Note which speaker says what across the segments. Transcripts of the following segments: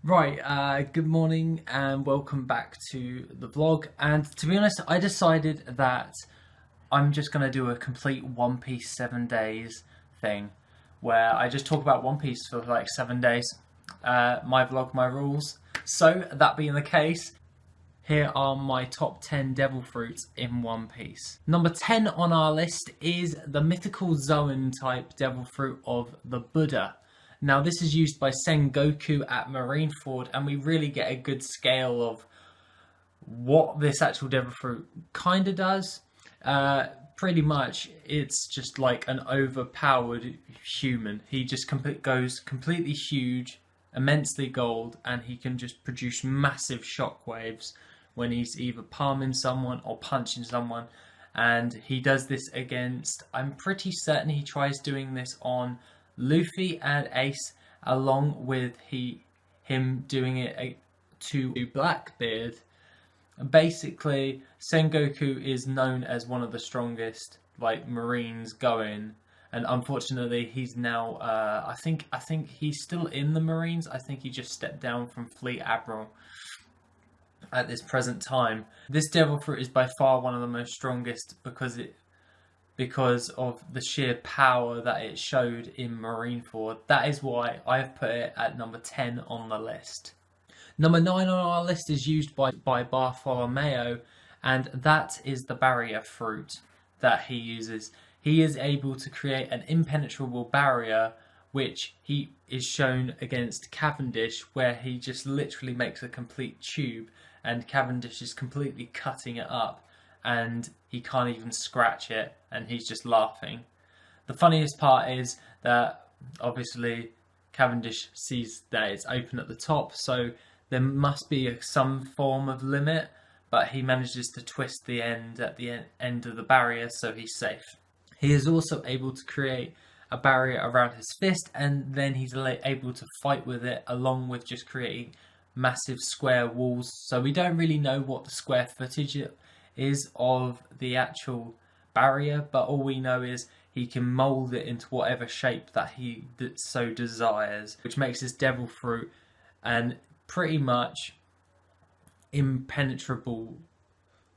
Speaker 1: Right, good morning and welcome back to the vlog. And to be honest, I decided that I'm just going to do a complete One Piece 7 days thing where I just talk about One Piece for like 7 days. My vlog, my rules. So, that being the case, here are my top 10 devil fruits in One Piece. Number 10 on our list is the mythical Zoan type devil fruit of the Buddha. Now this is used by Sengoku at Marineford, and we really get a good scale of what this actual devil fruit kind of does. Pretty much it's just like an overpowered human. He just goes completely huge, immensely gold, and he can just produce massive shockwaves when he's either palming someone or punching someone. And he does this against, I'm pretty certain he tries doing this on Luffy and Ace, along with him doing it to Blackbeard. Basically, Sengoku is known as one of the strongest Marines going, and unfortunately, he's now I think he's still in the Marines. I think he just stepped down from Fleet Admiral at this present time. This devil fruit is by far one of the most strongest because of the sheer power that it showed in Marineford. That is why I have put it at number 10 on the list. Number 9 on our list is used by Bartholomew, and that is the barrier fruit that he uses. He is able to create an impenetrable barrier, which he is shown against Cavendish, where he just literally makes a complete tube and Cavendish is completely cutting it up and he can't even scratch it and he's just laughing. The funniest part is that obviously Cavendish sees that it's open at the top, so there must be some form of limit, but he manages to twist the end at the end of the barrier, so he's safe. He is also able to create a barrier around his fist, and then he's able to fight with it along with just creating massive square walls. So we don't really know what the square footage is of the actual barrier, but all we know is he can mold it into whatever shape that he so desires, which makes this devil fruit an pretty much impenetrable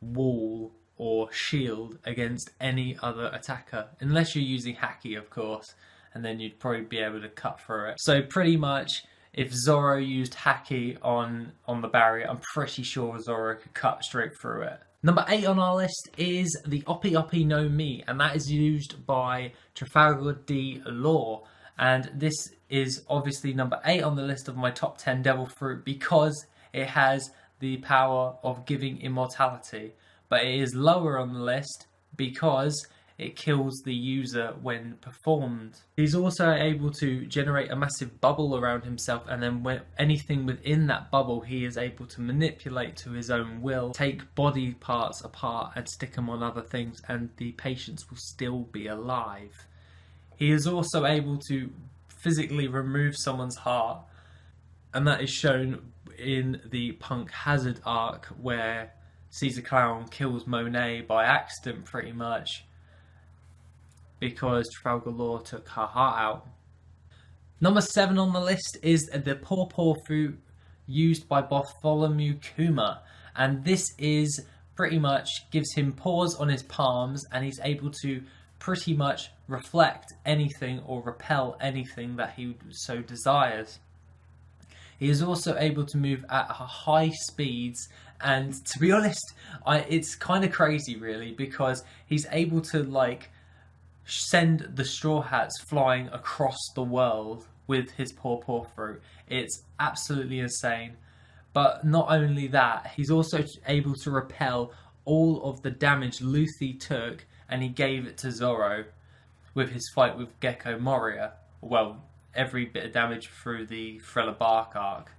Speaker 1: wall or shield against any other attacker, unless you're using Haki, of course, and then you'd probably be able to cut through it. So pretty much if Zoro used Haki on the barrier, I'm pretty sure Zoro could cut straight through it. Number 8 on our list is the Oppi Oppi no Mi, and that is used by Trafalgar D. Law. And this is obviously number 8 on the list of my top 10 devil fruit because it has the power of giving immortality. But it is lower on the list because it kills the user when performed. He's also able to generate a massive bubble around himself, and then when anything within that bubble he is able to manipulate to his own will, take body parts apart and stick them on other things, and the patients will still be alive. He is also able to physically remove someone's heart, and that is shown in the Punk Hazard arc where Caesar Clown kills Monet by accident pretty much, because Trafalgar Law took her heart out. Number 7 on the list is the Pawpaw fruit used by Bartholomew Kuma, and this is pretty much gives him pores on his palms, and he's able to pretty much reflect anything or repel anything that he so desires. He is also able to move at high speeds, and to be honest, it's kind of crazy really, because he's able to send the Straw Hats flying across the world with his Pawpaw fruit. It's absolutely insane. But not only that, he's also able to repel all of the damage Luffy took, and he gave it to Zoro with his fight with Gecko Moria. Well, every bit of damage through the Thriller Bark arc,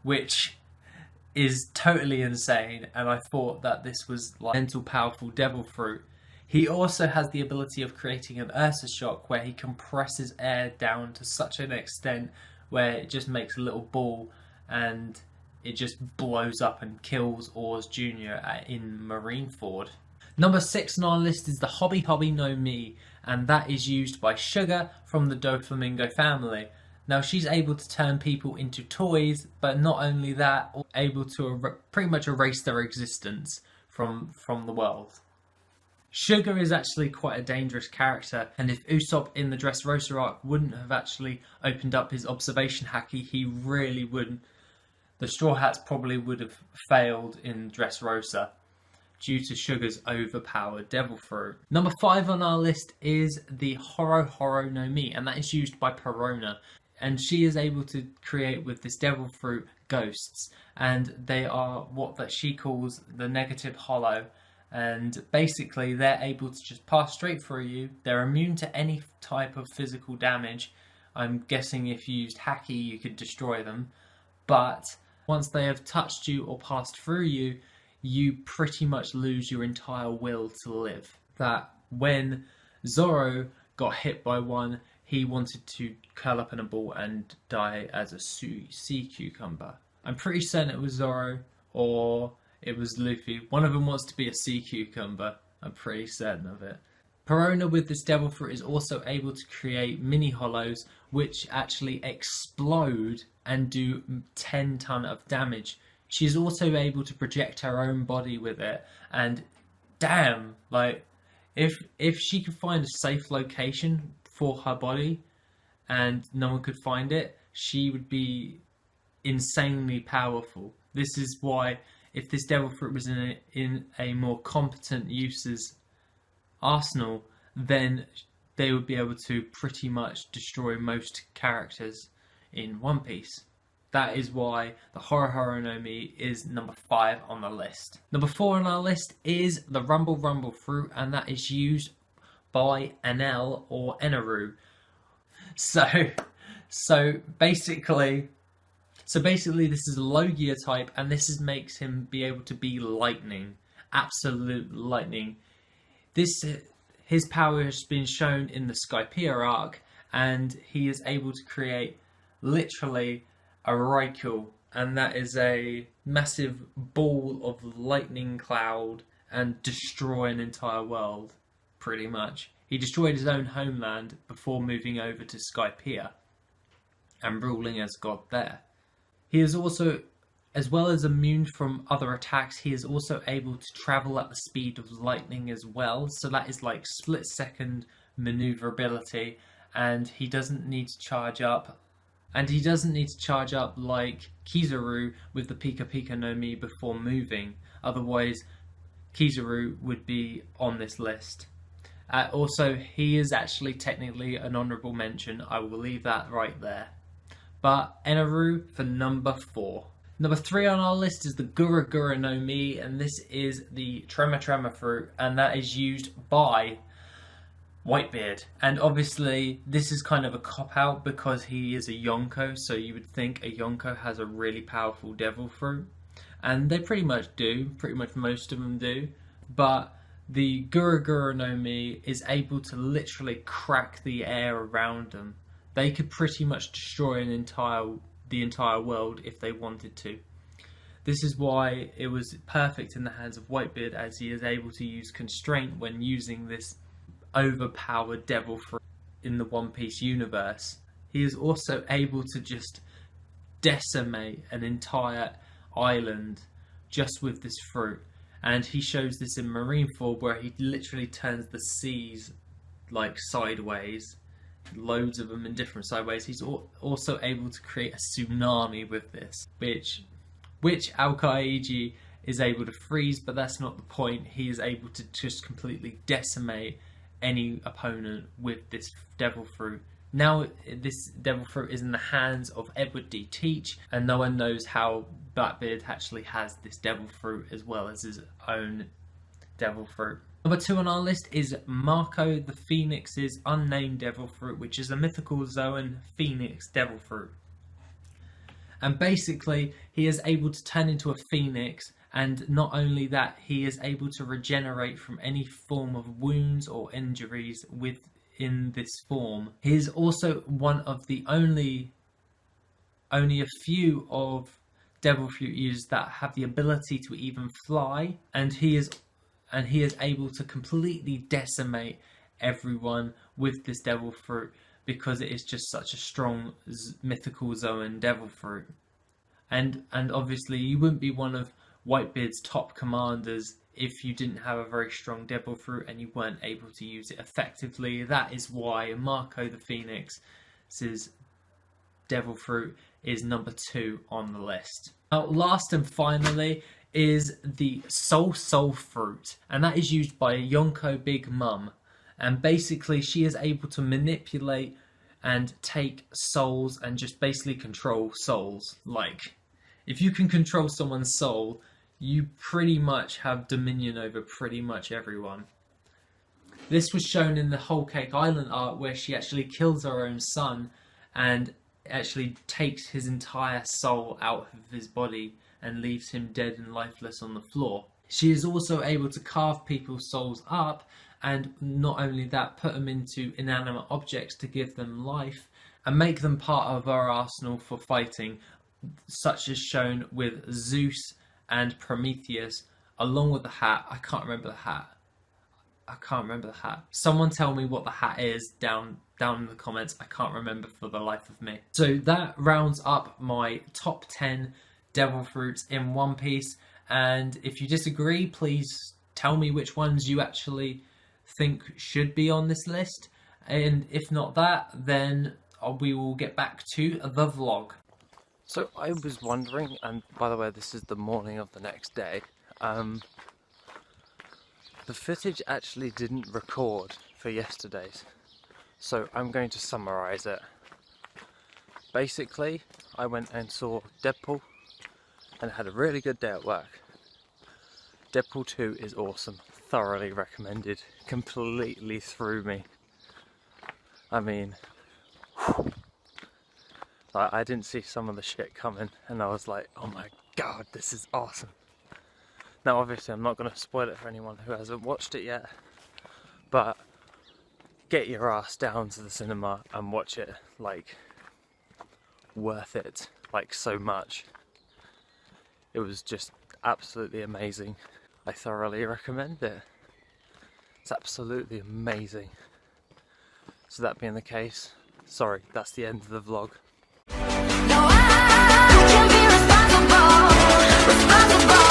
Speaker 1: which is totally insane, and I thought that this was like mental powerful devil fruit. He also has the ability of creating an Ursa shock where he compresses air down to such an extent where it just makes a little ball and it just blows up and kills Oars Jr. in Marineford. Number 6 on our list is the Hobby Hobby no Mi, and that is used by Sugar from the Doflamingo family. Now she's able to turn people into toys, but not only that, able to pretty much erase their existence from the world. Sugar is actually quite a dangerous character, and if Usopp in the Dressrosa arc wouldn't have actually opened up his observation haki, he really wouldn't. The Straw Hats probably would have failed in Dressrosa due to Sugar's overpowered devil fruit. Number 5 on our list is the Horo Horo no Mi, and that is used by Perona. And she is able to create with this devil fruit ghosts, and they are what that she calls the negative hollow. And basically they're able to just pass straight through you. They're immune to any type of physical damage. I'm guessing if you used haki you could destroy them, but once they have touched you or passed through you, you pretty much lose your entire will to live. That when Zoro got hit by one, he wanted to curl up in a ball and die as a sea cucumber. I'm pretty certain it was Zoro or it was Luffy. One of them wants to be a sea cucumber. I'm pretty certain of it. Perona with this devil fruit is also able to create mini hollows which actually explode and do 10 ton of damage. She's also able to project her own body with it, and damn, like if she could find a safe location for her body and no one could find it, she would be insanely powerful. This is why if this devil fruit was in a more competent user's arsenal, then they would be able to pretty much destroy most characters in One Piece. That is why the Horo Horo no Mi is number 5 on the list. Number 4 on our list is the Rumble Rumble fruit, and that is used by Enel or Eneru. So basically this is a low gear type, and this makes him be able to be lightning, absolute lightning. His power has been shown in the Skypiea arc, and he is able to create literally a Raikou, and that is a massive ball of lightning cloud and destroy an entire world, pretty much. He destroyed his own homeland before moving over to Skypiea and ruling as god there. He is also, as well as immune from other attacks, he is also able to travel at the speed of lightning as well. So that is like split second maneuverability, and he doesn't need to charge up. And he doesn't need to charge up like Kizaru with the Pika Pika no Mi before moving. Otherwise, Kizaru would be on this list. Also, he is actually technically an honourable mention. I will leave that right there. But Eneru for number 4. Number 3 on our list is the Gura Gura no Mi, and this is the Tremor Tremor fruit, and that is used by Whitebeard. And obviously this is kind of a cop-out because he is a Yonko, so you would think a Yonko has a really powerful devil fruit, and they pretty much do, pretty much most of them do, but the Gura Gura no Mi is able to literally crack the air around them. They could pretty much destroy the entire world if they wanted to. This is why it was perfect in the hands of Whitebeard, as he is able to use constraint when using this overpowered devil fruit in the One Piece universe. He is also able to just decimate an entire island just with this fruit, and he shows this in Marineford, where he literally turns the seas like sideways, loads of them in different sideways. He's also able to create a tsunami with this, which Aokiji is able to freeze, but that's not the point. He is able to just completely decimate any opponent with this devil fruit. Now this devil fruit is in the hands of Edward D. Teach, and no one knows how Blackbeard actually has this devil fruit as well as his own devil fruit. Number 2 on our list is Marco the Phoenix's unnamed devil fruit, which is a mythical Zoan phoenix devil fruit. And basically he is able to turn into a phoenix, and not only that, he is able to regenerate from any form of wounds or injuries within this form. He is also one of the only a few of devil fruit users that have the ability to even fly, and he is able to completely decimate everyone with this devil fruit, because it is just such a strong mythical Zoan devil fruit. And obviously you wouldn't be one of Whitebeard's top commanders if you didn't have a very strong devil fruit and you weren't able to use it effectively. That is why Marco the Phoenix's devil fruit is number 2 on the list. Now, last and finally is the Soul fruit, and that is used by Yonko Big Mum. And basically she is able to manipulate and take souls and just basically control souls. Like, if you can control someone's soul, you pretty much have dominion over pretty much everyone. This was shown in the Whole Cake Island art, where she actually kills her own son and actually takes his entire soul out of his body and leaves him dead and lifeless on the floor. She is also able to carve people's souls up, and not only that, put them into inanimate objects to give them life and make them part of her arsenal for fighting, such as shown with Zeus and Prometheus, along with the hat. I can't remember the hat. Someone tell me what the hat is down in the comments. I can't remember for the life of me. So that rounds up my top 10 devil fruits in One Piece. And if you disagree, please tell me which ones you actually think should be on this list. And if not that, then we will get back to the vlog. So I was wondering, and by the way, this is the morning of the next day, the footage actually didn't record for yesterday's, so I'm going to summarise it. Basically, I went and saw Deadpool and had a really good day at work. Deadpool 2 is awesome, thoroughly recommended, completely threw me. I mean, I didn't see some of the shit coming, and I was like, oh my god, this is awesome. Now obviously I'm not going to spoil it for anyone who hasn't watched it yet, but get your ass down to the cinema and watch it. Like, worth it, like so much. It was just absolutely amazing. I thoroughly recommend it. It's absolutely amazing. So that being the case, sorry, that's the end of the vlog.
Speaker 2: No, I can't be responsible.